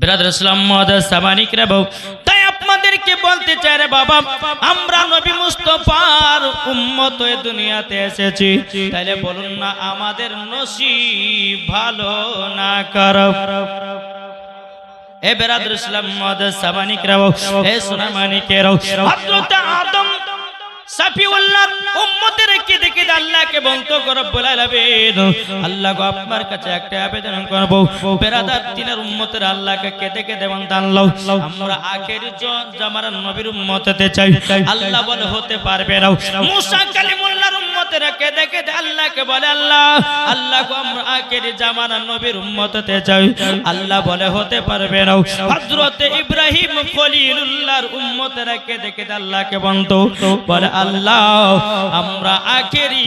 Brother ইসলাম মুআদ্দাস সামানিক রে বাবু, তাই আপনাদেরকে বলতে চাই রে বাবা, আমরা নবী মুস্তাফার উম্মত হয়ে দুনিয়াতে এসেছি, তাইলে বলুন না আমাদের নসিব ভালো না খারাপ? এ ব্রাদার ইসলাম মুআদ্দাস সামানিক রে বাবু, এ সোনা মানিকেরাও, হযরত আদম সাফিউল্লাহ উম্মতের কে দেখে আল্লাহকে বন্ত রব্বুল আলামিন, আল্লাহ গো আপনার কাছে একটা আবেদন করব, বেরাদার তিনের উম্মতের আল্লাহকে কে দেখে দেওয়ান দানলাও, আমরা আখেরি জামানার নবীর উম্মত হতে চাই। আল্লাহ বলে হতে পারবে না। মুসা কালিমুল্লাহর উম্মতের কে দেখে আল্লাহকে বলে আল্লাহ, আল্লাহ গো আমরা আখেরি জামানার নবীর উম্মত হতে চাই। আল্লাহ বলে হতে পারবে না। হযরত ইব্রাহিম খলিলুল্লাহর উম্মতের কে দেখে আল্লাহকে বন্ত বলে আল্লাহ আমরা আখেরি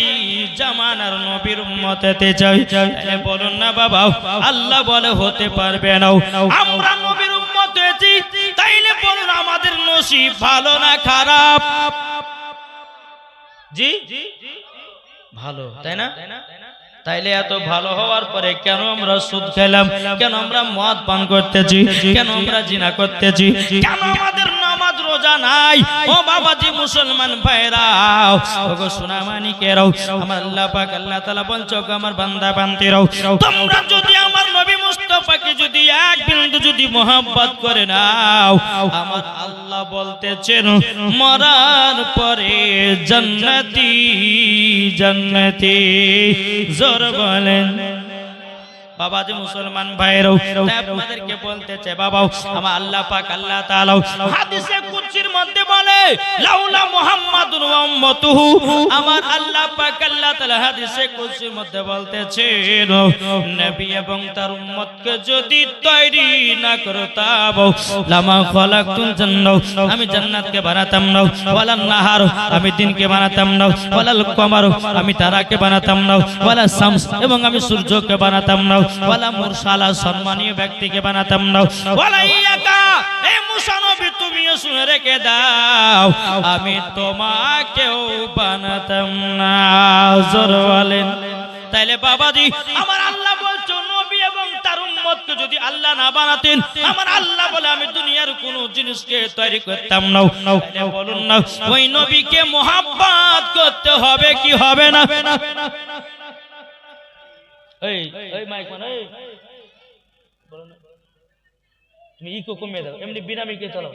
জামানার নবীর উম্মত হতে চাই। তাহলে বলুন না বাবা, আল্লাহ বলে হতে পারবে না। আমরা নবীর উম্মত হয়েছি, তাইলে বলুন আমাদের নসিব ভালো না খারাপ? জি ভালো, তাই না? তাইলে এত ভালো হওয়ার পরে কেন আমরা সুদ খেলাম, কেন আমরা মদ পান করতেছি, কেন আমরা জিনা করতেছি, কেন আমাদের নামাজ রোজা নাই? ও বাবাজি মুসলমান ভাইরাও, ওগো সোনা মানিকেরাও, আমার আল্লাহ পাক আল্লাহ তাআলা বলছো আমার বান্দা বান্দিরাও, তোমরা যদি আমার নবী মুস্তাফাকে যদি এক বিন্দু যদি মোহাব্বত করে নাও, আমার আল্লাহ বলতেছেন মরার পরে জান্নাতি জান্নাতি। জোর বলেন বাবাজি মুসলমান ভাইরাও, তাই আপনাদেরকে বলতেছে বাবা, আমার আল্লাহ পাক আল্লাহ তাআলা হাদিসে কুদসির মধ্যে বলে লাউলা মুহাম্মাদুন ওয়া উম্মাতুহু, আমার আল্লাহ পাক আল্লাহ তাআলা হাদিসে কুদসির মধ্যে বলতেছেন নবী এবং তার উম্মতকে যদি তৈরি না করতাম লামা খালাকতুল জান্নাহ, আমি জান্নাতকে বানাতাম না, ওয়ালান নাহার আমি দিনকে বানাতাম না, ওয়ালাল কমার আমি তারাকে বানাতাম না, ওয়ালা শামস এবং আমি সূর্যকে বানাতাম না, ওয়ালা মুরসালা সম্মানীয় ব্যক্তিকে বানাতাম না, ওয়ালা ইয়াকা এ মুসা নবী তুমিও শুনে রেখে দাও আমি তোমাকেও বানাতাম না। জোর বলেন। তাইলে বাবাজি আমার আল্লাহ বলছো নবী এবং তার উম্মতকে যদি আল্লাহ না বানাতেন, আমার আল্লাহ বলে আমি দুনিয়ার কোন জিনিসকে তৈরি করতাম না। তাইলে বলুন না ওই নবীকে মোহাব্বত করতে হবে কি হবে না? এই এই মাইক মান এই বলো না, তুমি ইকো কমিয়ে দাও, এমনি বিনা মিকে চালাও,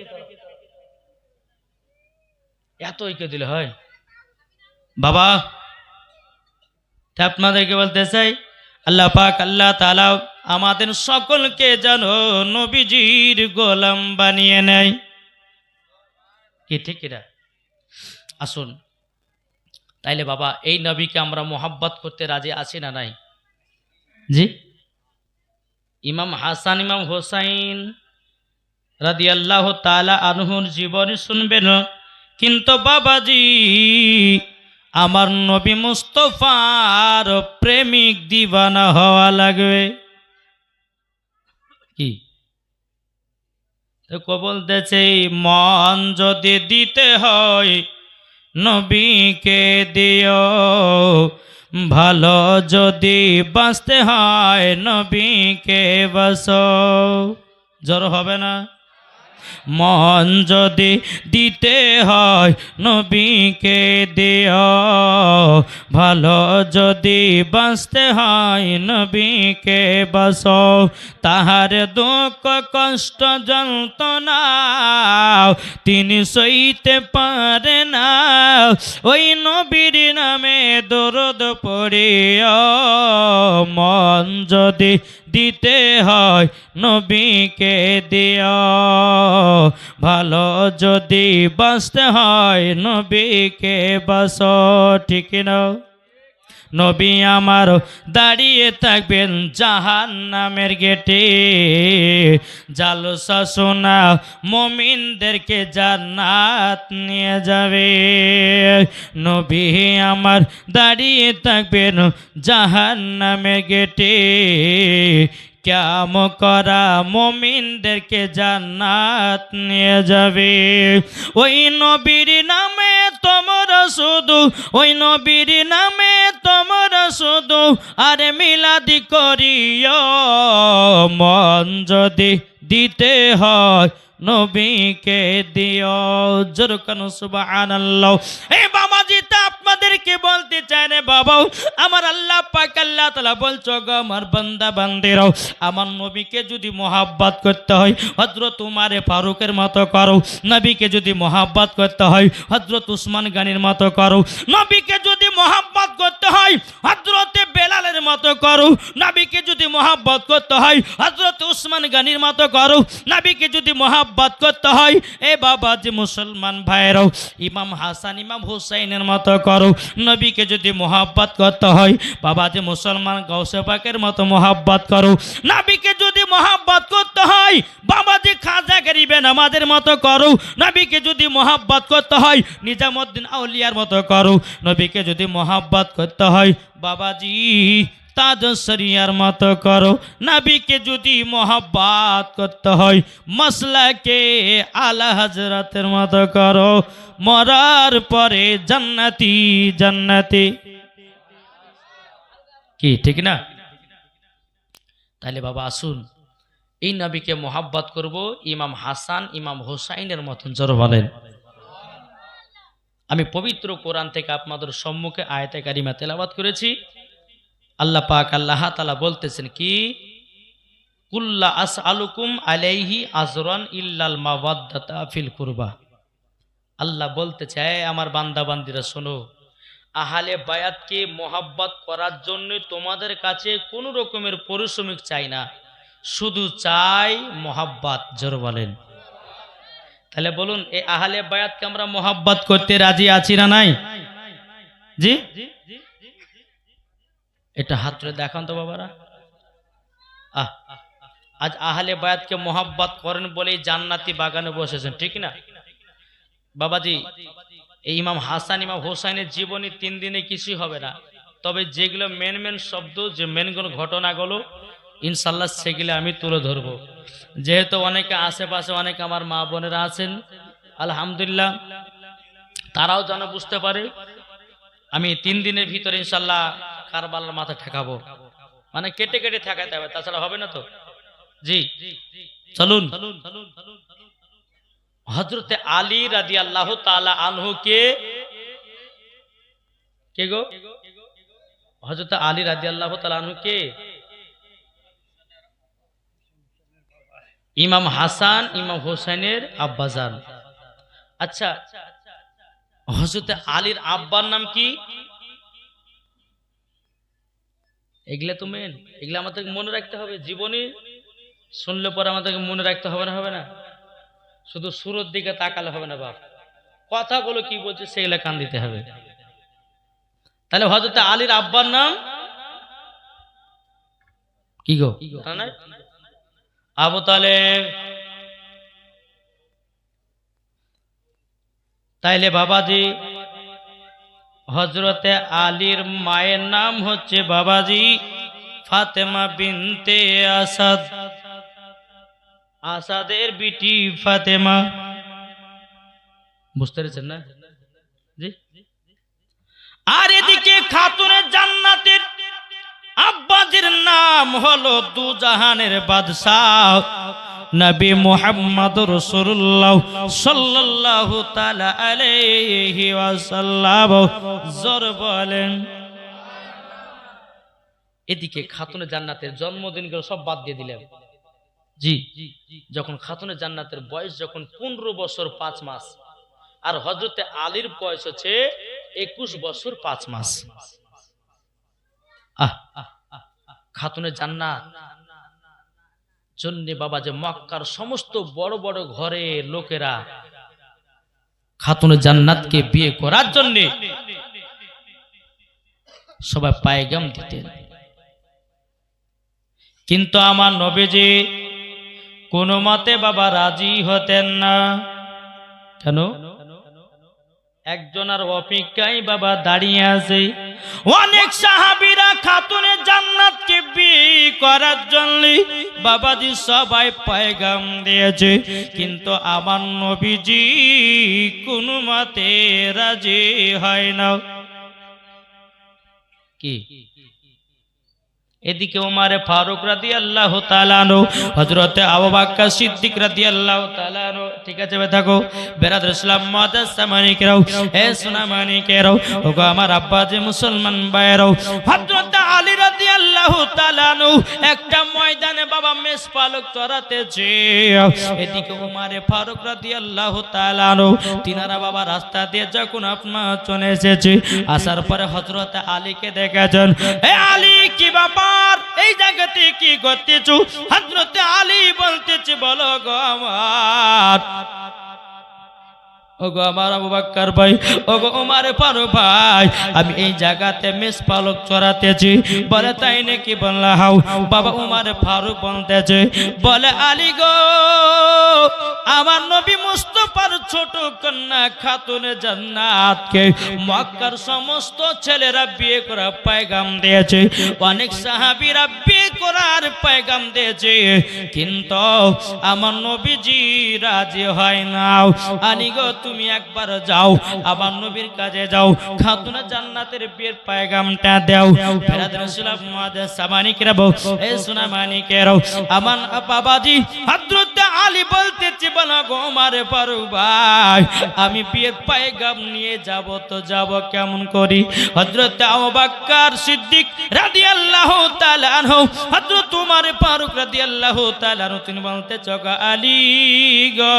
এত ইকো দিলে হয় বাবা? আপনাদেরকে বলতে চাই আল্লাহ পাক আল্লাহ তাআলা আমাদের সকলকে যেন নবীজির গোলাম বানিয়ে নেয়। কি ঠিক এটা? আসুন তাইলে বাবা এই নবীকে আমরা মোহাব্বত করতে রাজি আছি না নাই? জি, ইমাম হাসান ইমাম হোসাইন রাদিয়াল্লাহু তাআলা আনহুর জীবনী শুনবেন, কিন্তু বাবাজি আমার নবী মুস্তাফার প্রেমিক দিবানা হওয়া লাগবে। কি তো বলতেছে মন যদি দিতে হয় নবীকে দিও, ভালো যদি বাঁচতে হয় নবীকে বাসো। জোর হবে না? মন যদি দিতে হয় নবীকে দিও, ভালো যদি বাঁচতে হয় নবীকে বাসো। তাহার দুঃখ কষ্ট যন্ত্রণা তিনি সইতে পারে না, ওই নবীর নামে দরুদ পড়িও। মন যদি দিতে হয় নবীকে দিও, ভালো যদি বাঁচতে হয় নবীকে বাসো। ঠিক না? নবী আমার দাঁড়িয়ে থাকবেন জাহান্নামের গেটে, জালসা শোনা মুমিনদেরকে জান্নাত নিয়ে যাবে। নবী আমার দাঁড়িয়ে থাকবেন জাহান্নামের গেটে, কিয়ামত করা মুমিনদেরকে জান্নাত নিয়ে যাবে। ওই নবীর নামে তোমরা শুধু, ওই নবীর নামে তোমরা শুধু আরে মিলাদি করিও। মন যদি দিতে হয় নবীকে দিও। জোরে কানো সুবহানাল্লাহ। এই বাবাজি তা আপনাদেরকে বলতে চাই রে বাবা, আমার আল্লাহ পাক আল্লাহ তাআলা বলছো গো আমার বান্দা বান্দিরাও, আমার নবীকে যদি মহব্বত করতে হয় হযরত উমারে ফারুকের মতো করো, নবীকে যদি মহব্বত করতে হয় হযরত উসমান গনির মতো করো, নবীকে যদি মহব্বত করতে হয় হযরতে বেলালের মতো করো, নবীকে যদি মহব্বত করতে হয় হযরত উসমান গনির মতো করো, নবীকে যদি মহব্বত করতে হয় এ বাবা যে মুসলমান ভাইরাও ইমাম হাসান ইমাম হুসাইনের মতো করো, নবীকে যদি মহব্বত করতে হয় বাবা যে মুসলমান গাউসে পাকের মতো মহব্বত করো, নবীকে যদি মহব্বত করতে হয় বাবা যে খাজা গরিবে নামাজের মতো করো, নবীকে যদি মহব্বত করতে হয় নিজামউদ্দিন আউলিয়ার মতো করো, নবীকে যদি মহব্বত করতে হয় বাবাজি তাজ শরিয়ার মতো করো, নবীকে যদি মহব্বত করতে হয় মাসলাকে আলা হযরতের মতো করো, মরার পরে জান্নাতি জান্নাতি। কি ঠিক না? তাহলে বাবা আসুন এই নবীকে মহব্বত করব ইমাম হাসান ইমাম হুসাইনের মতন। জোরে বলেন। আমি পবিত্র কোরআন থেকে আপনাদের সম্মুখে আয়াতে কারিমা তেলাওয়াত করেছি। আল্লাহ পাক আল্লাহ তাআলা বলতেছেন কি, কুল্লা আসআলুকুম আলাইহি আজরান ইল্লাল মাওয়াদ্দাতা ফিল কুরবা। আল্লাহ বলতে চায় আমার বান্দা বান্দিরা শোনো, আহলে বায়াতকে মহব্বত করার জন্য তোমাদের কাছে কোনো রকমের পারিশ্রমিক চাই না, শুধু চাই মহব্বত। জোরে বলেন। তাহলে বলুন এই আহলে বায়াতকে আমরা মহব্বত করতে রাজি আছি না নাই? জি, এটা হাত তুলে দেখান তো বাবারা। আজ আহলে বায়াতকে মহব্বত করেন বলেই জান্নাতি বাগানে বসেছেন, ঠিক না বাবাজি? এই ইমাম হাসান ইমাম হোসাইনের জীবনী 3 দিনে কিছুই হবে না, তবে যেগুলো মেন মেন শব্দ যে মেন ঘটনাগুলো ইনশাল্লাহ সেগুলো আমি তুলে ধরবো। যেহেতু অনেকে আশেপাশে অনেকে আমার মা বোনেরা আছেন আলহামদুলিল্লাহ, তারাও যেন বুঝতে পারে। আমি 3 দিনের ভিতরে ইনশাল্লাহ কারবালার মাথা ঠেকাবো, মানে কেটে কেটে ঠেকাতে হবে, তাছাড়া হবে না তো। জি চলুন। হযরতে আলী রাদিয়াল্লাহু তাআলা আনহু কে গো? হযরতে আলী রাদিয়াল্লাহু তাআলা আনহু কে? ইমাম হাসান ইমাম হোসেনের আব্বাজান। আচ্ছা, হযরতে আলীর আব্বার নাম কি? এগুলা তো মেন, এগুলা আমাদেরকে মনে রাখতে হবে। জীবনী শুনলে পরে আমাদেরকে মনে রাখতে হবে না? হবে না? শুধু সুরের দিকে তাকালে হবে না বাপ, কথাগুলো কি বলছে সেগুলা কান দিতে হবে। তাহলে হযরতে আলীর আব্বার নাম কি গো? আবু তালেব। তাইলে বাবাজি হযরতে আলীর মায়ের নাম হচ্ছে বাবাজি ফাতেমা বিনতে আসাদ, আসাদের বিটি ফাতেমা। বুঝতে পেরেছেন না? জি। আর এদিকে খাতুনে জান্নাতের আব্বাজির নাম হলো দুজাহানের বাদশাহ নবী মুহাম্মদ রাসূলুল্লাহ সাল্লাল্লাহু তাআলা আলাইহি ওয়াসাল্লাম। জোরে বলেন। এদিকে খাতুনে জান্নাতের জন্মদিনগুলো সব বাদ দিয়ে দিলেন। জি, যখন খাতুনে জান্নাতের বয়স যখন 15 বছর 5 মাস, আর হযরতে আলীর বয়স হচ্ছে 21 বছর 5 মাস। খাতুনে জান্নাত জন্য বাবা যে মক্কার সমস্ত বড় বড় ঘরে লোকেরা খাতুনে জান্নাতকে বিয়ে করার জন্য সবাই পায়গাম দিতেন, কিন্তু আমার নবীজি কোনো মতে বাবা রাজি হতেন না। কেন? একজনের অপেক্ষায় বাবা দাঁড়িয়ে আছে। অনেক সাহাবীরা খাতুনে জান্নাতকে বিয়ে করার জন্য বাবাজি সবাই পয়গাম দিয়েছে, কিন্তু আমার নবীজি কোনো মতে রাজি হয় না। কি এদিকে উমারে ফারুক রাদিয়াল্লাহু তাআলা আনহু, হযরতে আবু বকর সিদ্দিক রাদিয়াল্লাহু তাআলা আনহু। ঠিক আছে বে থাকো বেরাদর ইসলাম মুআদ্দাস সামানিকেরাও, এ সুনামানিকেরাও, ওগো আমার আব্বা যে মুসলমান ভাইরাও, হযরতে আলী রাদিয়াল্লাহু তাআলা আনহু একটা ময়দানে বাবা মেষ পালক চড়াতেছে। এদিকে উমারে ফারুক রাদিয়াল্লাহু তাআলা আনহু তিনারা বাবা রাস্তা দিয়ে যখন আপনার চলে এসেছে, আসার পরে হযরতে আলীকে দেখেছেন। এ আলী কি ব্যাপার, এই জায়গাতে কি করতেছো? হযরতে আলী বলতেছে, বলো গো আমার, ওগো আমার আবু বকর ভাই, ওগো উমার ফারুক ভাই, আমি এই জায়গাতে মেষ পালক চড়াতেছি। বলে তাই নাকি? বললা হাও। বাবা উমার ফারুক বলতেছে, বলে আলী গো, আমার নবী মুস্তাফার ছোট কন্যা খাতুনে জান্নাতকে মক্কার সমস্ত ছেলেরা বিয়ে করার পয়গাম দিয়েছে, অনেক সাহাবীরা বিয়ে করার পয়গাম দিয়েছে, কিন্তু আমার নবীজি রাজি হয় না। আলী গো, তুমি একবার যাও, আমার নবীর কাছে যাও, খাতুনে জান্নাতের বিয়ের পয়গামটা দাও। বেরাদর ইসলাম মুআদ্দাস সামানিকেরাও, এ সুনামানিকেরাও, আমার বাবাজি হযরত আলী বলতেছে, বলো গো উমার ফারুক ভাই, আমি বিয়ের পয়গাম নিয়ে যাব তো যাব কেমন করি? হযরত আবু বকর সিদ্দিক রাদিয়াল্লাহু তাআলা আনহু, হযরত উমার ফারুক রাদিয়াল্লাহু তাআলা আনহু, তিনি বলতেছে, গো আলী গো,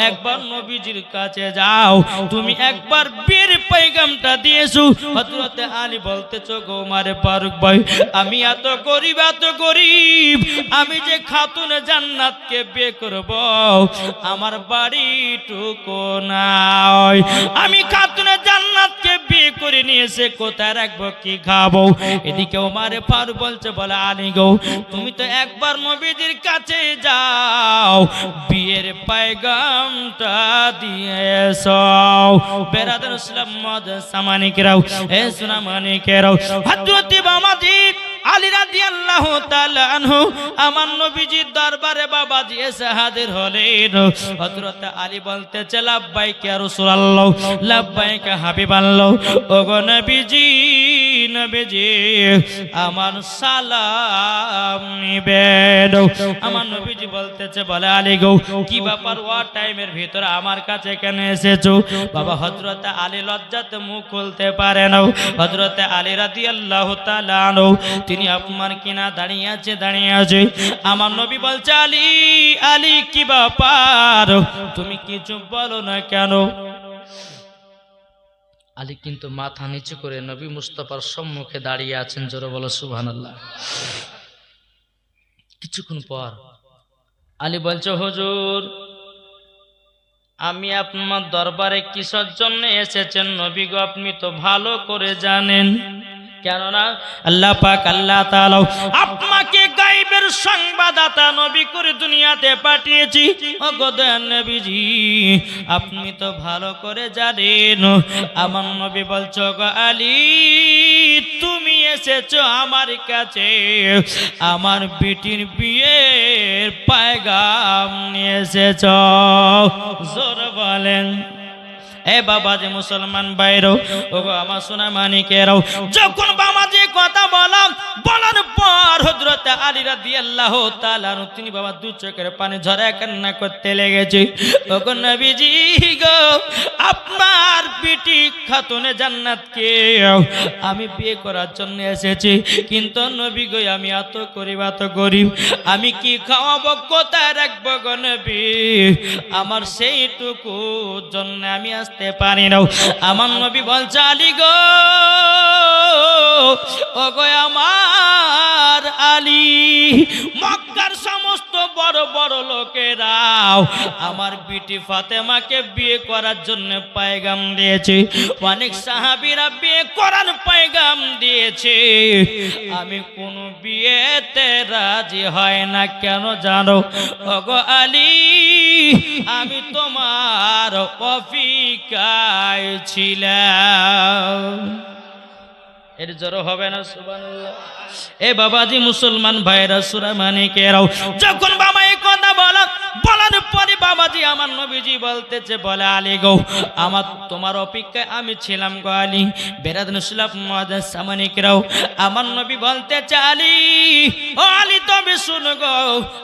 একবার নবীজির কাছে যাও, তুমি একবার বিয়ের পয়গামটা দিয়েছো। হযরত আলী বলতেছে, গো উমার ফারুক ভাই, আমি এত গরিব, এত গরিব, আমি যে খাতুনে জান্নাতকে বিয়ে করব, আমার বাড়িটুকু নাই, আমি খাতুনে জান্নাতকে বিয়ে করে নিয়েছে, কোথায় রাখবো, কি খাবো? এদিকে উমার ফারুক বলছে, বলে আলী গো, তুমি তো একবার নবীজির কাছে যাও, বিয়ের পয়গামটা দিয়ে এসো। বেরাদর ইসলাম মুআদ্দাস সামানিকেরাও, এ সুনামানিকেরাও, হযরত বাবাজি আলী রাদিয়াল্লাহু তাআলা আনহু আমার নবীজির দরবারে বাবাজি এসে হাজির হলেন। হযরত আলী বলতেছে, লাব্বাইক ইয়া রাসূলুল্লাহ, লাব্বাইক হাবিবাল্লাহ, ওগো নবীজি, নবীজি আমার সালাম নিবেন। আমার নবীজি বলতেছে, বলে আলী গো, কি ব্যাপার, ও টাইমের ভিতরে আমার কাছে কেন এসেছো? বাবা হযরত আলী লজ্জাতে মুখ খুলতে পারে না। হযরত আলী রাদিয়াল্লাহু তাআলা আনহু তিনি আপনার কিনা দাঁড়িয়ে আছে। আমার নবী বলছে, আলী, আলী কি ব্যাপার, তুমি কিছু বলো না কেন? আলী কিন্তু মাথা নিচু করে নবী মুস্তাফার সম্মুখে দাঁড়িয়ে আছেন। জোরে বলো সুবহানাল্লাহ। কিছুক্ষণ পর আলী বলছে, হুজুর, আমি আপনার দরবারে কিসের জন্য এসেছেন নবী গো, আপনি তো ভালো করে জানেন, কেননা আল্লাহ পাক আল্লাহ তাআলা আপনাকে গায়বের সংবাদদাতা নবী করে দুনিয়াতে পাঠিয়েছি। ওগো দয়ার নবীজি, আপনি তো ভালো করে জানেন। আমার নবী বলছো, গো আলী, তুমি এসেছো আমার কাছে আমার বেটির বিয়ের পয়গাম নিয়ে এসেছো। জোরে বলেন। এ বাবা যে মুসলমান ভাইরাও, ওগো আমার সোনা মানিকেরাও, যখন বাবা যে কথা বলার পর হযরত আলী রাদিয়াল্লাহু তাআলা আনহু তিনি বাবা দু চোখের পানি ঝরায় কান্না করতে লেগেছে। ওগো নবীজি গো, আপনার বেটি খাতুনে জান্নাতকে আমি বিয়ে করার জন্য এসেছি, কিন্তু নবী গো, আমি এত গরিব, আমি কি খাওয়াবো, কোথায় রাখবো গো নবী? আমার সেইটুকু জন্য আমি আসতে পারি না। আমার নবী বলছে, আলী গো, ওগো আমার আলী, মক্কার সমস্ত বড় বড় লোকেরাও আমার বিটি ফাতেমাকে বিয়ে করার জন্য পয়গাম দিয়েছে, অনেক সাহাবীরা বিয়ে করার পয়গাম দিয়েছে, আমি কোন বিয়েতে রাজি হয় না, কেন জানো? ওগো আলী, আমি তোমার অপেক্ষায় ছিলাম। এর জোরে হবে না সুবহানাল্লাহ। এ বাবাজি মুসলমান ভাইরা, সূরা মানিকেরাও, যখন বাবা এই কথা বলার পরে বাবাজি আমার আমার নবীজি বলতেছে বলে আলী গো আমার তোমার অপেক্ষায় আমি ছিলাম গো আলী। বেরাদুন ইসলাম মুআজ্জাজ সামানিকরাও আমার নবী বলতেছে আলী ও আলী তবে শুনো গো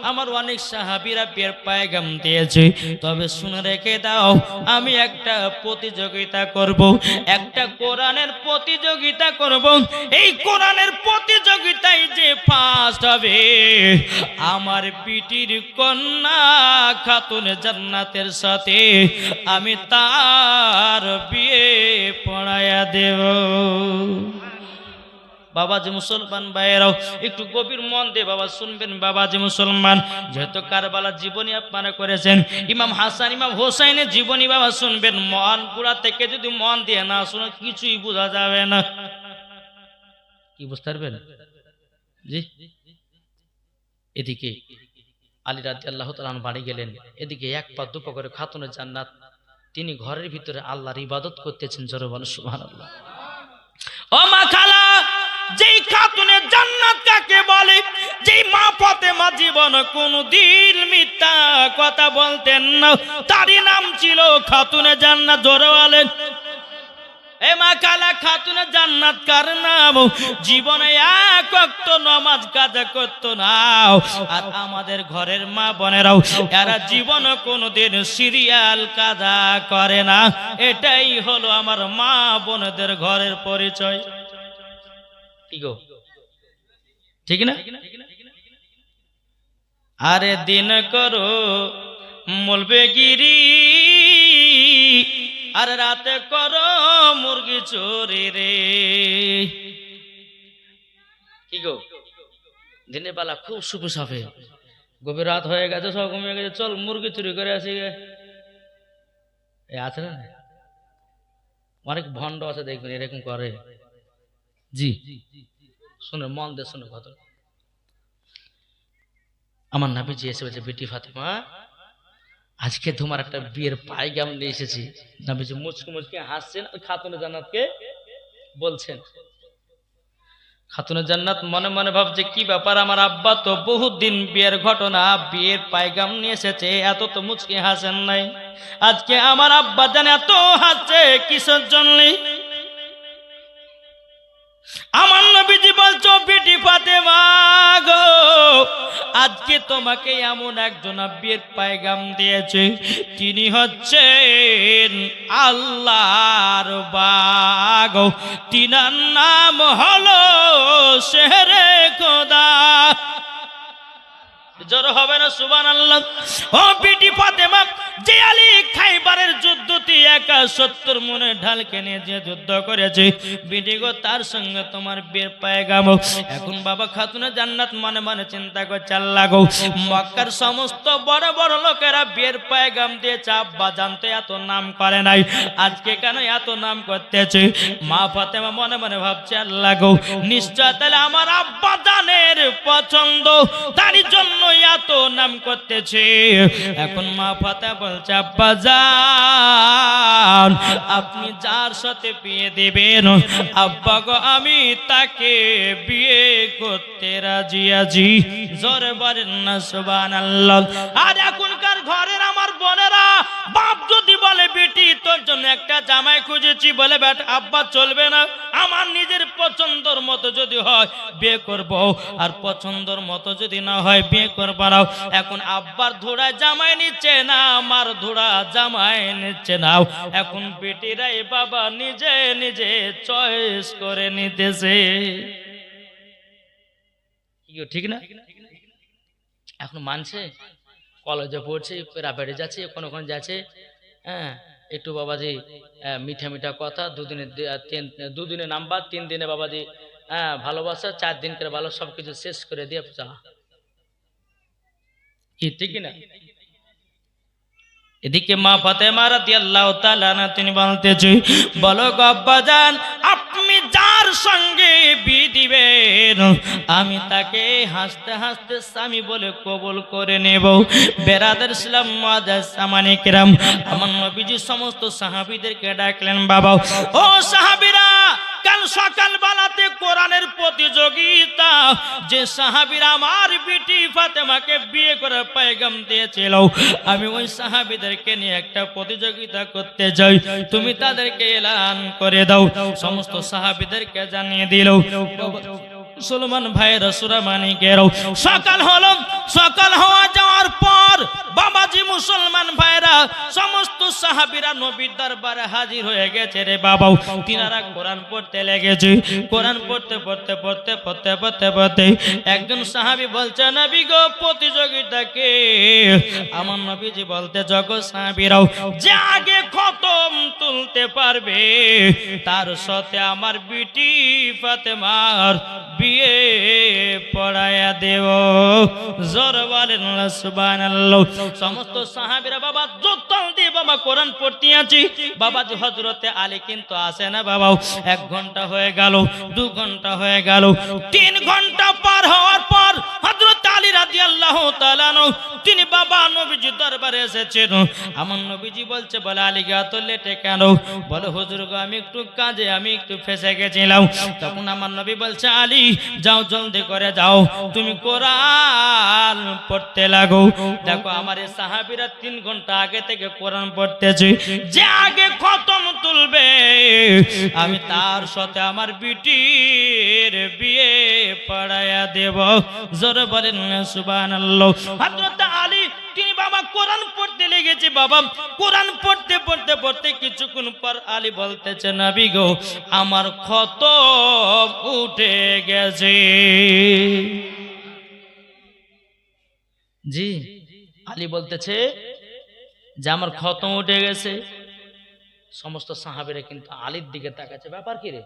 আমার অনেক সাহাবীরা বিয়ের পায়গাম দিয়েছে, তবে শুনে রেখে দাও আমি একটা প্রতিযোগিতা করব, একটা কোরআনের প্রতিযোগিতা করব। এই কোরআনের প্রতিযোগিতায় যে ফার্স্ট হবে আমার পিটির কন্যা খাতুন জান্নাতের সাথে আমি তার বিয়ে পড়ায়া দেব। বাবাজি মুসলমান ভাইয়েরাও একটু গভীর মন দিয়ে বাবা শুনবেন। বাবাজি মুসলমান, যেহেতু কারবালার জীবনী আপনারা করেছেন, ইমাম হাসান ইমাম হোসাইনের জীবনী বাবা শুনবেন। মন পুরা থেকে যদি মন দিয়ে না শুনে কিছুই বোঝা যাবে না। কি বুঝতে পারবেন? জি, এদিকে আলী রাদিয়াল্লাহু তাআলা বাড়ি গেলেন, এদিকে এক পা দুপা করে খাতুনের জান্নাত তিনি ঘরের ভিতরে আল্লাহর ইবাদত করতেছেন। জোরে বলেন সুবহানাল্লাহ। ও মা খালা, যেই খাতুনের জান্নাত কাকে বলে, যেই মা ফাতেমা জীবন কোনদিন মিথ্যা কথা বলতেন না, তারই নাম ছিল খাতুনের জান্নাত। জোরে বলেন এ মা কালা খাতুনের জান্নাত কার নাম? জীবনে এক ওয়াক্ত নামাজ কাজা করতো না। আর আমাদের ঘরের মা বোনেরাও এরা জীবনে কোনোদিন সিরিয়াল কাজা করে না। এটাই হলো আমার মা বোনদের ঘরের পরিচয়। কি গো, ঠিক না? আরে দিন করো মলবেগিরি, আর রাতে করো মুরগি চুরি রে। কি গো, দিনের বেলা খুব সুপুস হবে, গভীর রাত হয়ে গেছে, সব ঘুমিয়ে গেছে, চল মুরগি চুরি করে আসি গে। আছে না, অনেক ভণ্ড আছে দেখবেন এরকম করে। জি শুনে মন দিয়ে শুনে কথা। আমার নবীজি এসে বলছে বেটি ফাতেমা আজকে তোমার একটা বিয়ের পায়গাম নিয়ে এসেছি। নবীজি মুচকি মুচকি হাসছেন, খাতুনে জান্নাতকে বলছেন। খাতুনে জান্নাত মনে মনে ভাবছে কি ব্যাপার, আমার আব্বা তো বহুত দিন বিয়ের ঘটনা বিয়ের পায়গাম নিয়ে এসেছে, এত তো মুচকি হাসেন নাই। আজকে আমার আব্বা জানে এত হাসছে কিসের জন্য? আমার নবীজি বলছো বেটি ফাতেমা গো আজকে তোমাকে এমন একজন বিয়ের পায়গাম দিয়েছে, তিনি হচ্ছেন আল্লাহর বাগ, তিনার নাম হলো শেরে খোদা। জোর হবে না সুবহানাল্লাহ? ও বেটি ফাতেমা, যে আলী খাইবারের যুদ্ধতে একা 70 মনে ঢালকে নিয়ে যে যুদ্ধ করেছে, বেটি গো তার সঙ্গে তোমার বিয়ের পায়গাম। এখন বাবা খাতুনে জান্নাত মনে মনে চিন্তা করছে আল্লাহ গো মক্কার সমস্ত বড় বড় লোকেরা বিয়ের পায়গাম দিয়েছে, আব্বা জানতে এত নাম করে নাই, আজকে কেন এত নাম করতেছে? মা ফাতেমা মনে মনে ভাবছে আল্লাহ গো নিশ্চয় তাহলে আমার আব্বা জানের পছন্দ, তারই জন্য এত নাম করতেছে। এখন মা ফাতেমা বলছে আব্বা জান আপনি যার সাথে বিয়ে দিবেন আব্বা গো আমি তাকে বিয়ে করতে রাজি আছি। জোরে বলেন না সুবহানাল্লাহ। আর এখনকার ঘরের আমার বোনেরা বাপ যদি বলে বেটি তোর জন্য একটা জামাই খুঁজেছি, বলে বেটা আব্বা চলবে না, আমার নিজের পছন্দর মতো যদি হয় বিয়ে করব, আর পছন্দর মতো যদি না হয় বিয়ে করব না। এখন আব্বার ধুড়া জামাই নিচ্ছে না, আমার ধুড়া জামাই নিচ্ছে না। এখন বেটিরাই বাবা নিজে নিজে চয়েস করে নিতেছে। ঠিক না? এখন মানছে, কলেজে পড়ছে, প্রাইভেটে যাচ্ছে, কোন যাচ্ছে, হ্যাঁ একটু বাবাজি মিঠা মিঠা কথা, দুদিনে নাম্বার, 3 দিনে বাবাজি হ্যাঁ ভালোবাসা, 4 দিন করে ভালো, সবকিছু শেষ করে দিয়ে যা। কি ঠিক না? এদিকে মা ফাতেমা রাদিয়াল্লাহু তাআলা আনহা তিনি বলতেছে বলো গো আব্বাজান আপনি যার সঙ্গে বিয়ে দিবেন আমি তাকে হাসতে হাসতে স্বামী বলে কবুল করে নেব। বেরাদার ইসলাম মুআজ্জাজ সামানে কিরাম, আমার নবীজি সমস্ত সাহাবীদেরকে ডাকলেন বাবা ও সাহাবীরা কাল সকাল বেলাতে কোরআনের প্রতিযোগিতা, যে সাহাবীরা আমার বিটি ফাতেমাকে বিয়ে করে পয়গাম দিয়েছিল, আমি ওই সাহাবীদেরকে নিয়ে একটা প্রতিযোগিতা করতে যাই, তুমি তাদেরকে এলান করে দাও। সমস্ত সাহাবীদেরকে জানিয়ে দিল। মুসলমান ভাইরা সুরামানিকেরাও সকাল হলো, সকাল হওয়া যাওয়ার পর বাবাজি মুসলমান ভাইরা সমস্ত সাহাবীরা নবীর দরবারে হাজির হয়ে গেছে রে বাবাও। তিনারা কোরআন পড়তে লেগেছে। কোরআন পড়তে পড়তে পড়তে পড়তে পড়তে পড়তে একজন সাহাবী বলছে, নবী গো, প্রতিযোগিতাকে আমার নবীজি বলতে, জগৎ সাহাবীরাও যে আগে খতম তুলতে পারবে তার সাথে আমার বিটি ফাতেমার বিয়ে পড়ায়া দেব। জোর বলেন সুবহানাল্লাহ। সমস্ত সাহাবীরা বাবা জোতাল দিয়ে বাবা কোরআন পড়তে আছি। বাবাজি হযরতে আলী কিন্তু আসে না বাবাও। 1 ঘন্টা হয়ে গেল, 2 ঘন্টা হয়ে গেল, 3 ঘন্টা পার হওয়ার পর হযরত আলী রাদিয়াল্লাহু তাআলা আনহু তিনি বাবা নবীজি দরবারে এসেছেন। আমার নবীজি বলছে, বলে আলী গা তো লেটে কেন? বলে হুজুর গো, আমি একটু কাজে, আমি একটু ফেঁসে গেছিলাম। তখন আমার নবী বলছে, আলী যাও, জলদি করে যাও, তুমি কোরআন পড়তে লাগো। দেখো আমার এই সাহাবীরা 3 ঘন্টা আগে থেকে কোরআন পড়তেছে। যে আগে খতম তুলবে আমি তার সাথে আমার বিটির বিয়ে পড়ায়া দেব। জোরে বলেন সুবহানাল্লাহ। হযরত আলী তিনি বাবা কোরআন পড়তে লেগেছে। বাবা কোরআন পড়তে পড়তে পড়তে কিছুক্ষণ পর আলী বলতেছে, নবী গো, আমার খতম উঠে গেছে। জি, আলী বলতেছে যে আমার খতম উঠে গেছে। সমস্ত সাহাবীরা কিন্তু আলীর দিকে তাকাচ্ছে, ব্যাপার কি রে?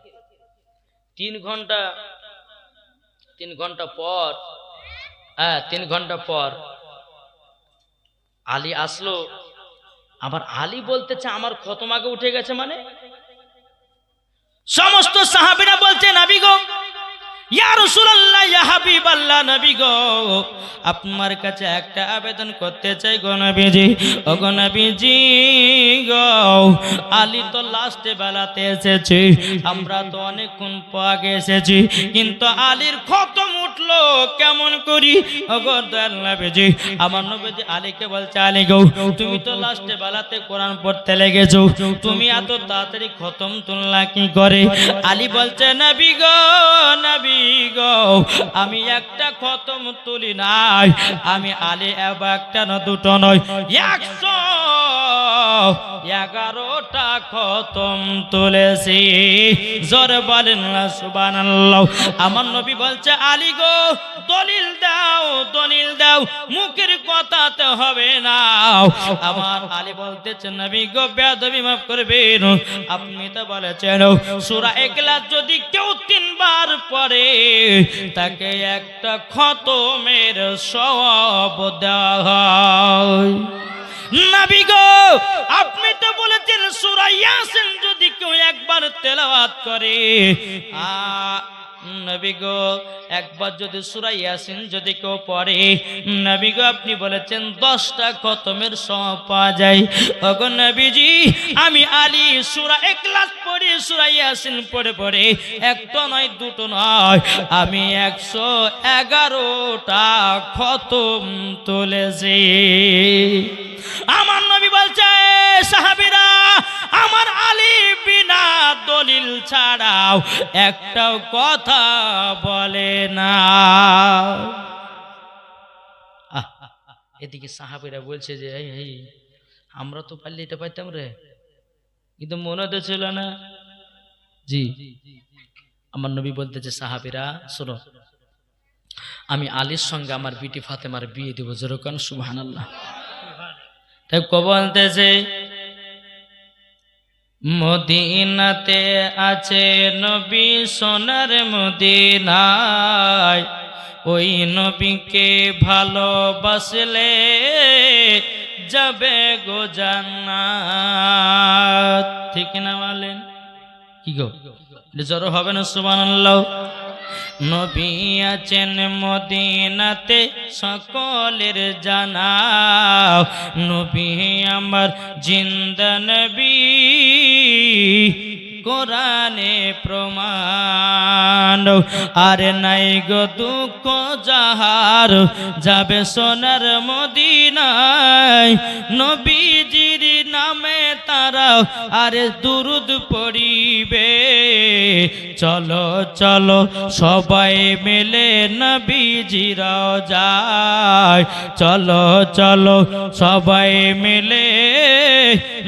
3 ঘন্টা পর, 3 ঘন্টা পর আলী আসলো। আবার আলী বলতেছে আমার খতম আগে উঠে গেছে। মানে সমস্ত সাহাবীরা বলছে, নবী গো, ইয়া রাসূলুল্লাহ, ইয়া হাবিবাল্লাহ, নবী গো, আপনার কাছে একটা আবেদন করতে চাই গো নবীজি। ও গো নবীজি গো, আলী তো লাস্টে বেলাতে এসেছে, আমরা তো অনেকক্ষণ আগে এসেছি, কিন্তু আলীর খতম উঠলো কেমন করি? ও গো দয়াল নবীজি, আমার নবীজি আলীকে বলছে, আলী গো, তুমি তো লাস্টে বেলাতে কোরআন পড়তে লেগেছো, তুমি এত তাড়াতাড়ি খতম তুললা কি করে? আলী বলছে, নবী গো, নবী গো, আমি একটা খতম তুলি নাই, আমি আলী একটা না দুটো নয়, 111টা খতম তুলেছি। জোরে বলেন না সুবহানাল্লাহ। আমার নবী বলছে, আলী গো, দলিল দাও, দলিল দাও, মুখের কথাতে হবে না। আমার আলী বলতেছে, নবী গো, বেয়াদবি মাফ করবেন, আপনি তো বলেছেন সূরা ইখলাস যদি কেউ 3 বার পড়ে তাকে একটা খতমের সওয়াব দেওয়া হয়। নবী গো, আপনি তো বলেছেন সূরা ইয়াসিন যদি কেউ একবার তেলাওয়াত করে, নবী গো, একবার যদি সূরা ইয়াসিন যদি কেউ পড়ে, নবী গো, আপনি বলেছেন 10টা খতমের সওয়াব পাওয়া যায়। ওগো নবীজি, আমি আলী সূরা ইখলাস পড়ি, সূরা ইয়াসিন পড়ে পড়ে একটা নয়, দুটো নয়, আমি 111টা খতম তুলেছি। আমার নবী বলছে, সাহাবীরা, আমার আলী বিনা দলিল ছাড়াও একটাও কথা বলে না। এদিকে সাহাবীরা বলছে যে, এই আমরা তো পারলে এটা পাইতাম রে, কিন্তু মনে তো ছিল না। জি, আমার নবী বলতেছে, সাহাবীরা শোনো, আমি আলীর সঙ্গে আমার বিটি ফাতেমার বিয়ে দেব। যেরকম সুবহানাল্লাহ। তাই বলতেছে, মদিনাতে আছে নবী সোনার মদিনায়, ওই নবীকে ভালোবাসলে যাবে গো জান্নাত। ঠিক না বলেন? কি গো, জড়ো হবে না? সুবহানাল্লাহ। নবী আছেন মদিনাতে সকলের জানা, নবী আমার জিন্দা নবী, কোরআনে প্রমাণ। আরে নাই গো দুঃখ যাহার যাবে সোনার মদিনায়, নবীজির নামে তারা আরে দুরুদ পড়িবে। চলো চলো সবাই মিলে নবীজির যায়, চলো চলো সবাই মিলে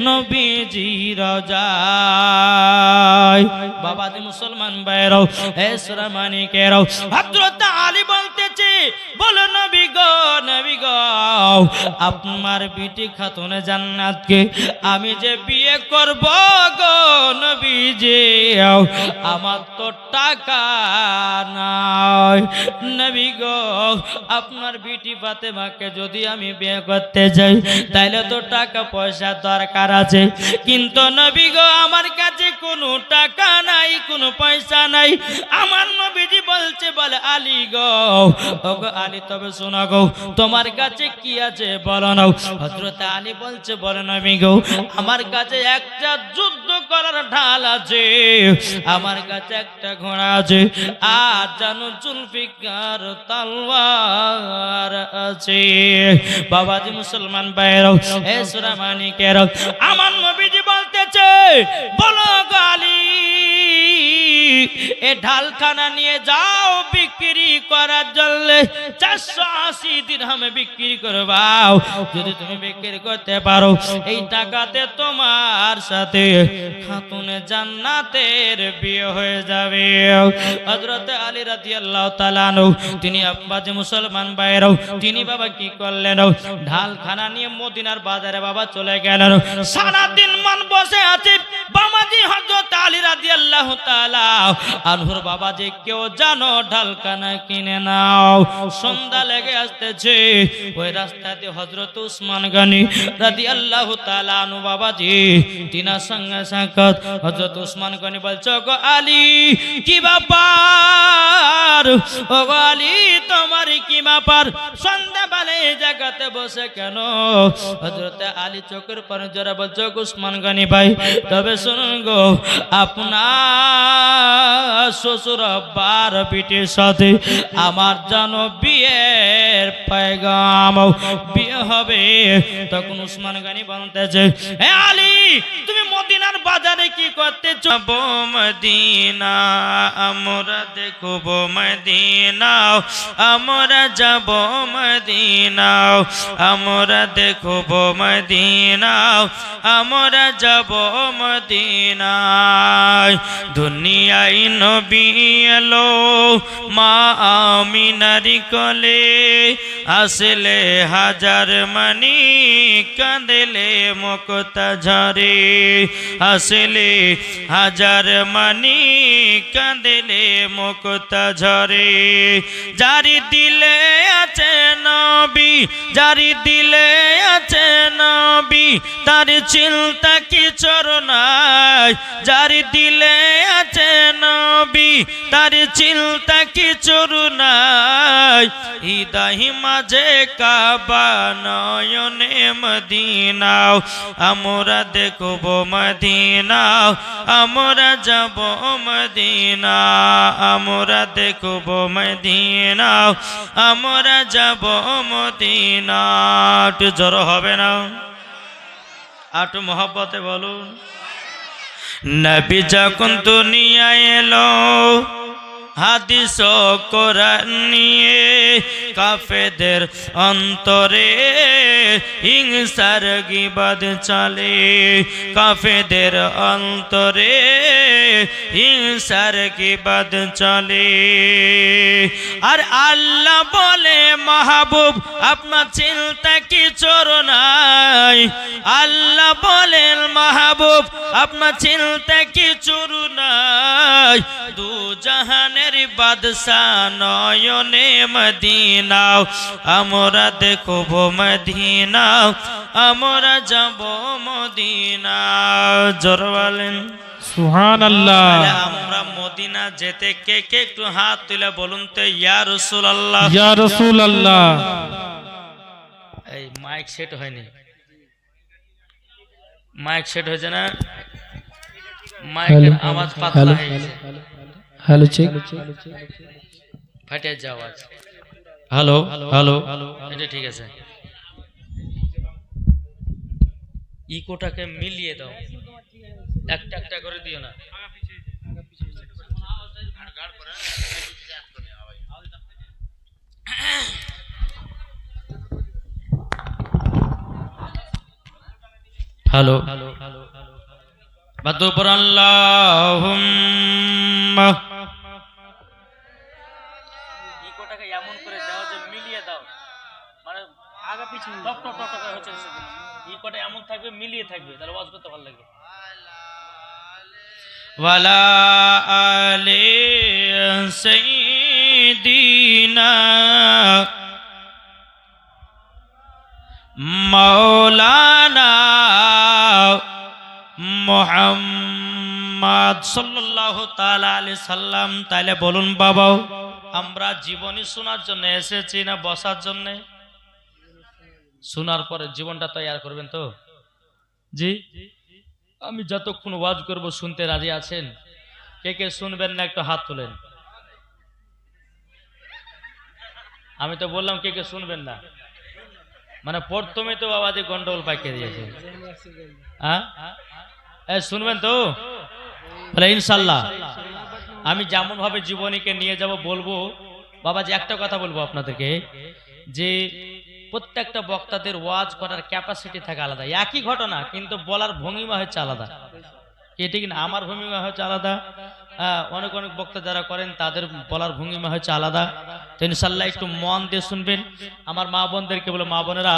নবীজির যায়। বাবাজি মুসলমান ভাইরাও, এ সোনা মানিকেরাও, হযরত আলী বলতেছে, বলো নবী গো, নবী গো, আপনার বিটি খাতুনে জান্নাতকে আমি যে বিয়ে করব গো নবীজি, আমার তো টাকা নাই। নবী গো, আপনার বিটি ফাতেমাকে যদি আমি বিয়ে করতে যাই তাইলে তো টাকা পয়সা দরকার আছে, কিন্তু নবী গো আমার কাছে কোনো টাকা নাই, কোনো পয়সা নাই। আমার নবীজি বলছে, বলে আলী গো, ওগো আলী তবে শোনো গো, তোমার কাছে কি আছে বলো না। হযরত আলী বলছে, বলে নবী গো, আমার কাছে একটা যুদ্ধ করার ঢাল আছে, আমার কাছে একটা ঘোড়া আছে, আর জানো জুলফিকার তলোয়ার আছে। বাবাজি মুসলমান ভাইরাও, এ সোনা মানিকেরাও, আমার নবীজি বলতেছে, বলো গো আলী, এ ঢালখানা নিয়ে যাও বিক্রি করার জন্য 480 দিরহামে বিক্রি করবাও। যদি তুমি বিক্রি করতে পারো, এই টাকাতে তোমার সাথে খাতুনে জান্নাতের বিয়ে হয়ে যাবে। হযরত আলী রাদিয়াল্লাহু তাআলা আনহু, তিনি আব্বাজি মুসলমান ভাইরাও, তিনি বাবা কি করলেন, ঢালখানা নিয়ে মদিনার বাজারে বাবা চলে গেলেন। সারা দিন মন বসে আছে বাবাজি হযরত আলী রাদিয়াল্লাহু তাআলা আনহুর বাবাজি, কেউ জানো ঢালখানা কিনে নাও। সন্ধ্যা লেগে আসতেছে, ওই রাস্তা দিয়ে হযরত উসমান গনি রাদিয়াল্লাহু তাআলা আনহু বাবাজি, তিনার সঙ্গে সাক্ষাৎ। হযরত উসমান গনি বলছে, গো আলী কি ব্যাপার, ও গো আলী তোমার কি ব্যাপার, সন্ধ্যাবেলা এই জায়গাতে বসে কেন? হযরত আলী চোখের পানি জোরে বলছে, উসমান গনি ভাই তবে শুনুন গো, আপনার শ্বশুর আব্বার বিটির সাথে আমার জানো বিয়ের পয়গাম, বিয়ে হবে। তখন উসমান গনি বলতেছে, হে আলী তুমি মদিনার বাজারে কি করতে যাবো? মদিনা আমরা দেখব, মদিনা আমরা যাব, মদিনা আমরা দেখব, মদিনা আমরা যাব মদিনায়। দুনিয়ায় নবী এলো মা আমিনার কোলে, আসলে হাজার মানি কাঁদলে মুক্তা ঝরে, আসলে হাজার মানি কাঁদলে মুক্তা ঝরে। যারি দিলে আছে নবী, যারি দিলে আছে নবী, তার চিন্তা কিছর নাই, যারি দিলে আছে নবী, তার চিন্তা কিছুর নাই। হৃদয় মাঝে কাবা, নয়নে মদিনা আমরা দেখব, মদিনা আমরা যাব, মদিনা আমরা দেখব, মদিনা আমরা যাব, মদিনা। একটু জড়ো হবে না, একটু মহব্বতে বলুন। নবী যখন দুনিয়ায় এলো, হাদিস ও কোরআন নিয়ে, কাফেরদের অন্তরে হিংসার গীবত চলে, কাফেরদের অন্তরে হিংসার গীবত চলে। আর আল্লাহ বলে, মাহবুব আপনার চিন্তা কিছুর নাই, আল্লাহ বলেন মাহবুব আপনার চিন্তা কিছুর নাই। দু জাহানের বাদশা নয়নে মদিনা আমরা দেখব, মদিনা আমরা যাব, মদিনা। জোরে বলেন সুবহানাল্লাহ। আমরা মদিনা যেতে কে কে একটু হাত তুলে বলুন তো, ইয়া রাসূলুল্লাহ, ইয়া রাসূলুল্লাহ। এই মাইক সেট হয়নি, মাইক সেট হয়েছে না? মাইকের আওয়াজ পাতলা হয়ে গেছে, হ্যালো চেক ফাটে যাচ্ছে আওয়াজ। হ্যালো হ্যালো, এটা ঠিক আছে। ইকোটাকে মিলিয়ে দাও, একটা একটা করে দিও না। হ্যালো বাদুপুর আল্লাহুম্মা, ইকোটাকে এমন করে দাও যে মিলিয়ে দাও, মানে আগে পিছনে টক টক টক করে হচ্ছে, ইকোটা এমন থাকবে মিলিয়ে থাকবে, তাহলে ওয়াজ করতে ভালো লাগবে। ওয়ালা আলি সাইয়্যিদিনা মাওলানা মুহাম্মদ সাল্লাল্লাহু তাআলা আলাইহি সাল্লাম। তাইলে বলুন বাবা, আমরা জীবনী শোনার জন্য এসেছি না বসার জন্য? শোনার পরে জীবনটা তৈরি করবেন তো? জি, আমি যতক্ষণ ওয়াজ করব শুনতে রাজি আছেন? কে কে শুনবেন না একটু হাত তোলেন। আমি তো বললাম কে কে শুনবেন না, মানে প্রথমে তো বাবাজি গন্ডগোল পাকিয়ে দিয়েছে। হ্যাঁ, শুনবেন তো? বলে ইনশাল্লাহ। আমি যেমন ভাবে জীবনীকে নিয়ে যাব বলবো বাবাজি, একটা কথা বলবো আপনাদেরকে, যে প্রত্যেকটা বক্তাদের ওয়াজ করার ক্যাপাসিটি থাকে আলাদা। একই ঘটনা কিন্তু বলার ভঙ্গিমা হচ্ছে আলাদা, কি ঠিক না? আমার ভঙ্গিমা হচ্ছে আলাদা, অনেক অনেক বক্তা যারা করেন তাদের বলার ভঙ্গিমা হচ্ছে আলাদা। তো ইনশাল্লাহ একটু মন দিয়ে শুনবেন। আমার মা বোনদেরকে বলে, মা বোনেরা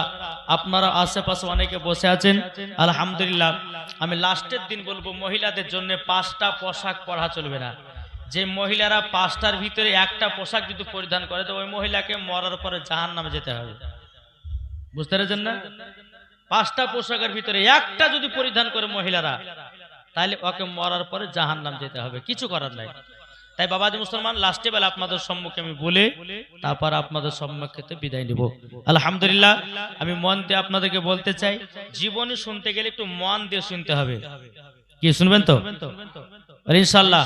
আপনারা আশেপাশে অনেকে বসে আছেন, আলহামদুলিল্লাহ আমি লাস্টের দিন বলবো মহিলাদের জন্য 5টা পোশাক পরা চলবে না। যে মহিলারা 5টার ভিতরে একটা পোশাক যদি পরিধান করে তো ওই মহিলাকে মরার পরে জাহান্নামে যেতে হবে। বুঝতে পেরেছেন না? 5টা পোশাকের ভিতরে একটা যদি পরিধান করে মহিলারা, তাহলে ওকে মরার পরে জাহান্নাম যেতে হবে, কিছু করার নাই। তাই বাবাজি মুসলমান, লাস্টে বেলা আপনাদের সম্মুখে আমি বলে তারপর আপনাদের সম্মুখে বিদায় নিব। আলহামদুলিল্লাহ, আমি মন দিয়ে আপনাদেরকে বলতে চাই, জীবনী শুনতে গেলে একটু মন দিয়ে শুনতে হবে। কি শুনবেন তো ইনশাআল্লাহ?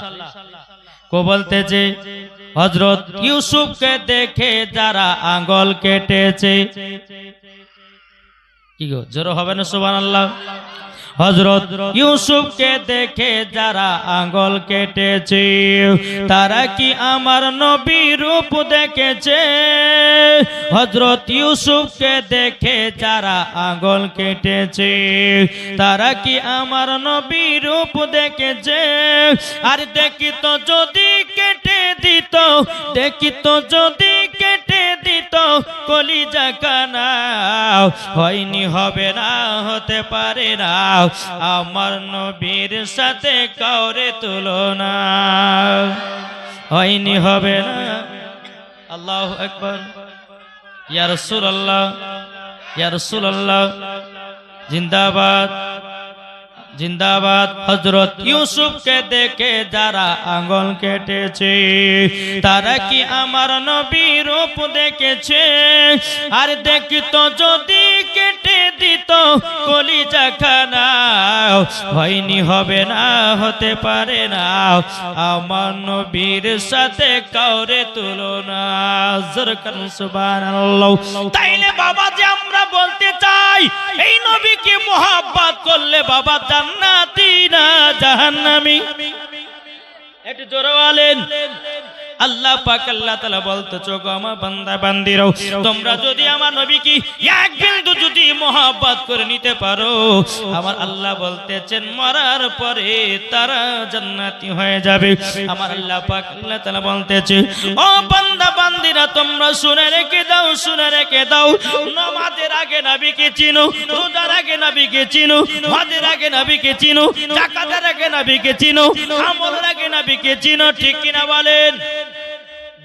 কো বলতে যে হযরত ইউসুফকে দেখে যারা আঙ্গুল কেটেছে, কি গো জোরে হবে না সুবহানাল্লাহ? হযরত ইউসুফকে দেখে যারা আঙ্গুল কেটেছে, তারা কি আমার নবীর রূপ দেখেছে? হযরত ইউসুফকে দেখে যারা আঙ্গুল কেটেছে, তারা কি আমার নবীর রূপ দেখেছে? আর দেখিত যদি কেটে দিত, দেখিত যদি কেটে দিত কলিজা কানা, হয়নি হবে না, হতে পারে না আমার নবীর সাথে কাউরে তুলনা, হয়নি হবে না। আল্লাহু আকবার। ইয়া রাসূলুল্লাহ, ইয়া রাসূলুল্লাহ, জিন্দাবাদ জিন্দাবাদ। হযরত ইউসুফকে দেখে যারা আঙ্গুল কেটেছে, তারা কি আমার নবীর রূপ দেখেছে? আর দেখিত যদি কেটে দিত কলিজা খানা, হয়নি হবে না, হতে পারে না আমার নবীর সাথে কাউরে তুলনা। সুবহানাল্লাহ। তাইলে বাবা যে আমরা বলতে চাই, এই নবীকে মুহাব্বত করলে বাবা জান্নাতি না জাহান্নামী? একটু জোরে বলেন। আল্লাহ পাক আল্লাহ তাআলা বলতেছো, গো আমার বান্দা বান্দিরাও, তোমরা যদি আমার নবীকে এক বিন্দু যদি মহব্বত করে নিতে পারো, আমার আল্লাহ বলতেছেন মরার পরে তারা জান্নাতি হয়ে যাবে। আমার আল্লাহ পাক আল্লাহ তাআলা বলতেছে, ও বান্দা বান্দিরা তোমরা শুনে রেখে দাও, শুনে রেখে দাও, নামাজের আগে নবীকে চিনো, রোজার আগে নবীকে চিনো, হজের আগে নবীকে চিনো, যাকাতের আগে নবীকে চিনো, আমলের আগে নবীকে চিনো, ঠিক কিনা বলেন?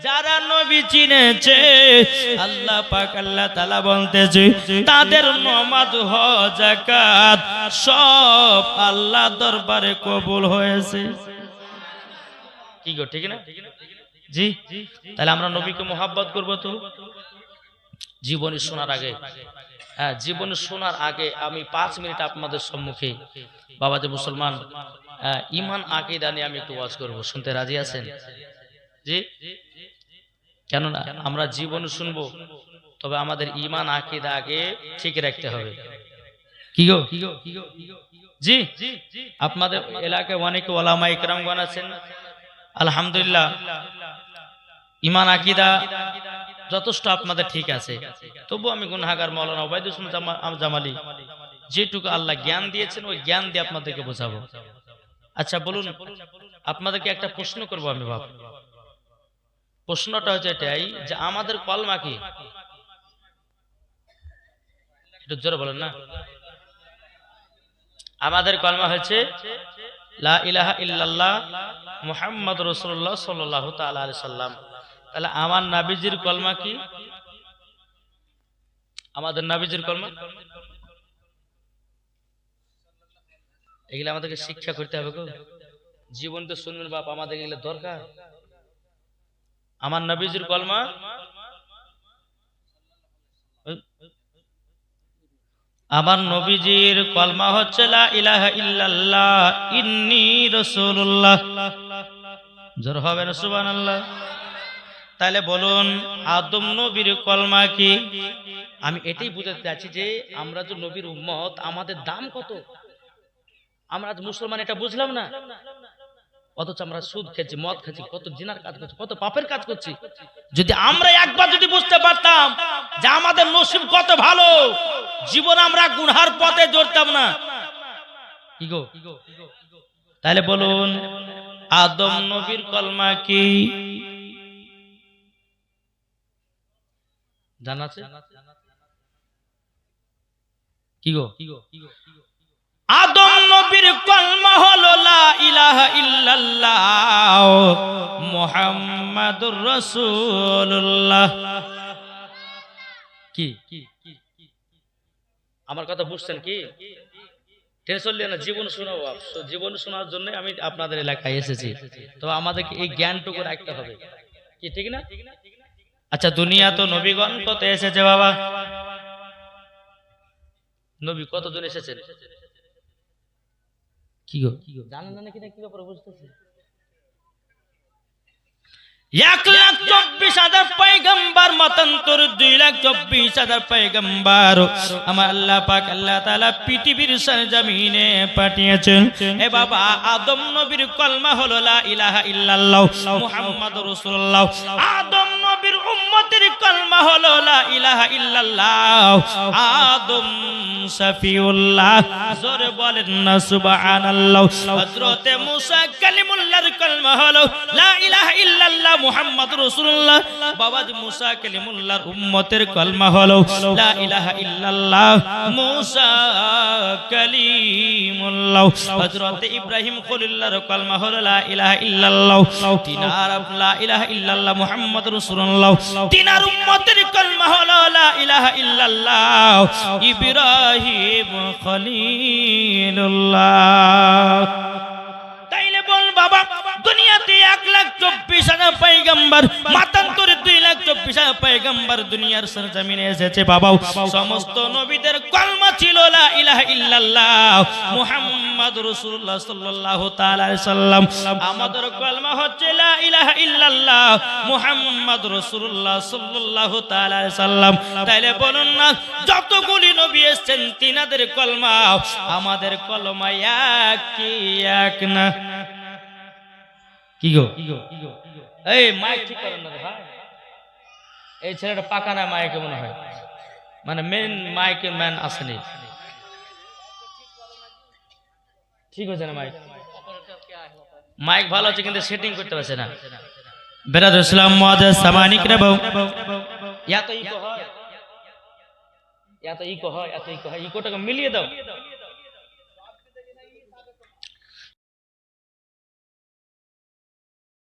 যারা নবী চিনেছে, আল্লাহ পাক আল্লাহ তাআলা বলতেছে তাদের নামাজ হজ যাকাত সব আল্লাহ দরবারে কবুল হয়েছে। কি গো ঠিক না? জি। তাহলে আমরা নবীকে মুহাব্বত করব তো জীবনী শোনার আগে। হ্যাঁ, জীবনী শোনার আগে আমি 5 মিনিট আপনাদের সম্মুখে বাবাজি মুসলমান ইমান আকীদা নিয়ে আমি একটু ওয়াজ করব, শুনতে রাজি আছেন? জি, কেননা আমরা জীবন শুনবো, তবে আমাদের ইমান আকীদা আগে ঠিক রাখতে হবে। কি গো জি, আপনাদের এলাকায় অনেক ওলামা ইকরামগণ আছেন, আলহামদুলিল্লাহ ইমান আকীদা যথেষ্ট আপনাদের ঠিক আছে। তবু আমি গুনাহগার মাওলানা ওবায়দুল ইসলাম জামালি যেটুকু আল্লাহ জ্ঞান দিয়েছেন ওই জ্ঞান দিয়ে আপনাদেরকে বোঝাবো। আচ্ছা বলুন, আপনাদেরকে একটা প্রশ্ন করবো আমি বাপ। প্রশ্নটা হচ্ছে এটাই যে আমাদের কলমা কি? একটু জোরে বলেন না। আমাদের কলমা হচ্ছে লা ইলাহা ইল্লাল্লাহ মুহাম্মাদুর রাসূলুল্লাহ সাল্লাল্লাহু তাআলা আলাইহি সাল্লাম। তাহলে আমার নবীজির কলমা কি? আমাদের নবীজির কলমা এগুলো আমাদেরকে শিক্ষা করতে হবে গো। জীবন তো শুনবেন বাপ, আমাদের এগুলো দরকার। আমার নবীজির কলমা আমার নবীজির কলমা হচ্ছে লা ইলাহা ইল্লাল্লাহ ইন্নী রাসূলুল্লাহ। জোর হবে না সুবহানাল্লাহ? তাহলে বলুন আদম নবীর কলমা কি? আমি এটাই বুঝাতে চাচ্ছি যে আমরা যে নবীর উম্মত, আমাদের দাম কত। আমরা মুসলমান এটা বুঝলাম না, অথচ আমরা সুদ খেয়েছি, মদ খেয়েছি, কত জিনার কাজ করছি, কত পাপের কাজ করছি। যদি আমরা একবার যদি বুঝতে পারতাম যে আমাদের নসিব কত ভালো, জীবন আমরা গুনহার পথে জড়তাম না। কি গো? তাহলে বলুন আদম নবীর কলমা কি? জানা আছে? কি গো? আদম নবীর কলমা হলো লা ইলাহা ইল্লাল্লাহ মুহাম্মাদুর রাসূলুল্লাহ। কি আমার কথা বুঝছেন? কি টেনশন নিয়ে না, জীবন শোনাবো। জীবন শোনার জন্য আমি আপনাদের এলাকায় এসেছি, তো আমাদেরকে এই জ্ঞানটুকু রাখতে হবে। কি ঠিক না? আচ্ছা দুনিয়া তো নবীগণ কত এসেছে বাবা? নবী কতজন এসেছেন? কি গো জানেন না নাকি? কি ব্যাপারে বুঝতেছি? 1,24,000 পয়গম্বর মতান্তর 2,24,000 পয়গম্বর আমার আল্লাহ পাক আল্লাহ তাআলা পৃথিবীর সরজমিনে পাঠিয়েছেন। এ বাবা আদম নবীর কলমা হলো লা ইলাহা ইল্লাল্লাহ মুহাম্মাদুর রাসূলুল্লাহ। আদম নবীর উম্মতের কলমা হলো লা ইলাহা ইল্লাল্লাহ আদম শফিউল্লাহ। জোরে বলেন না সুবহানাল্লাহ। হযরতে মুসা কালিমুল্লাহর কলমা হলো লা ইলাহা ইল্লাল্লাহ মুহাম্মাদুর রাসূলুল্লাহ। বাবা মুসা কালিমুল্লাহর উম্মতের কলমা হলো লা ইলাহা ইল্লাল্লাহ মুসা কালিমুল্লাহ। হযরতে ইব্রাহিম খলিলুল্লাহর কলমা হলো লা ইলাহা ইল্লাল্লাহ। তিনার লা ইলাহা ইল্লাল্লাহ মুহাম্মাদুর রাসূলুল্লাহ। তিনার উম্মতের কলমা হলো লা ইলাহা ইল্লাল্লাহ ইব্রাহিম খলিলুল্লাহ। তাইলে বল বাবা দুনিয়াতে 1,24,000 পয়গম্বর মাতান্তরে 2,24,000 পয়গম্বর দুনিয়ার সরজমিনে এসেছে বাবা। সমস্ত নবীদের কলমা ছিল লা ইলাহা ইল্লাল্লাহ মুহাম্মাদুর রাসূলুল্লাহ সাল্লাল্লাহু তাআলা আলাইহি সাল্লাম। আমাদের কলমা হচ্ছে লা ইলাহা ইল্লাল্লাহ মুহাম্মাদুর রাসূলুল্লাহ সাল্লাল্লাহু তাআলা আলাইহি সাল্লাম। তাইলে বলুন না যতগুলি নবী এসেছেন তিনাদের কলমা আমাদের কলমা এক কি এক না? কি গো এই মাইক ঠিক করেন না ভাই। এই ছেলেটা পাকা না মাইকে মনে হয়, মানে মেন মাইকের ম্যান আসেনি। ঠিক হয়েছে না মাইক? মাইক ভালো আছে কিন্তু সেটিং করতে পারছে না। বেরাদ ইসলাম মুআজ্জাজ সামানিক রে বউ এত ইকো হয়, এত ইকো হয়, এত ইকো হয়। ইকোটাকে মিলিয়ে দাও।